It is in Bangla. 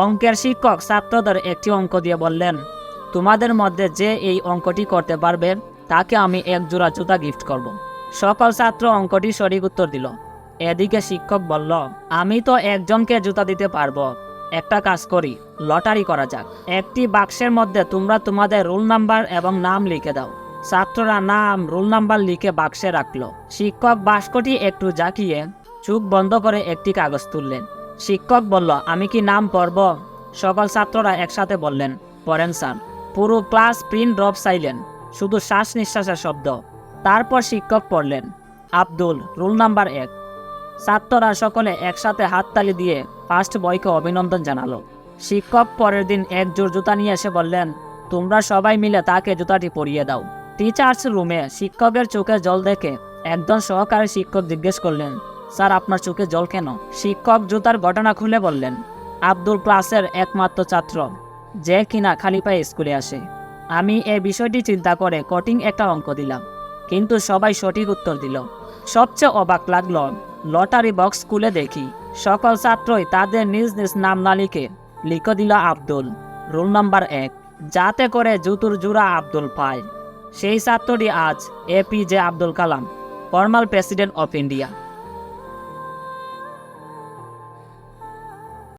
অঙ্কের শিক্ষক ছাত্রদের একটি অঙ্ক দিয়ে বললেন, তোমাদের মধ্যে যে এই অঙ্কটি করতে পারবে তাকে আমি এক জোড়া জুতা গিফট করব। সকল ছাত্র অঙ্কটি সঠিক উত্তর দিল। এদিকে শিক্ষক বলল, আমি তো একজনকে জুতা দিতে পারবো, একটা কাজ করি, লটারি করা যাক। একটি বাক্সের মধ্যে তোমরা তোমাদের রোল নাম্বার এবং নাম লিখে দাও। ছাত্ররা নাম রোল নাম্বার লিখে বাক্সে রাখলো। শিক্ষক বাক্সটি একটু জাকিয়ে চোখ বন্ধ করে একটি কাগজ তুললেন। শিক্ষক বলল, আমি কি নাম পড়ব? সকল ছাত্ররা একসাথে বললেন, পড়েন স্যার। পুরো ক্লাস প্রিন্ট ড্রপ সাইলেন্ট, শুধু শ্বাস নিঃশ্বাসের শব্দ। তারপর শিক্ষক পড়লেন, আব্দুল, রোল নাম্বার 1। ছাত্ররা সকলে একসাথে হাততালি দিয়ে ফার্স্ট বয়কে অভিনন্দন জানালো। শিক্ষক পরের দিন এক জোড় জুতা নিয়ে এসে বললেন, তোমরা সবাই মিলে তাকে জুতাটি পরিয়ে দাও। টিচার্স রুমে শিক্ষকের চোখে জল দেখে একজন সহকারী শিক্ষক জিজ্ঞেস করলেন, স্যার আপনার চোখে জল কেন? শিক্ষক জুতার ঘটনা খুলে বললেন, আব্দুল ক্লাসের একমাত্র ছাত্র যে কিনা খালি পায়ে স্কুলে আসে। আমি এই বিষয়টি চিন্তা করে কঠিন একটা অঙ্ক দিলাম, কিন্তু সবাই সঠিক উত্তর দিল। সবচেয়ে অবাক লাগলো, লটারি বক্স খুলে দেখি সকল ছাত্রই তাদের নিজ নিজ নাম না লিখে দিল আব্দুল, রোল নাম্বার 1, যাতে করে জুতুর জোড়া আব্দুল পায়। সেই ছাত্রটি আজ APJ Abdul Kalam, formal president of India.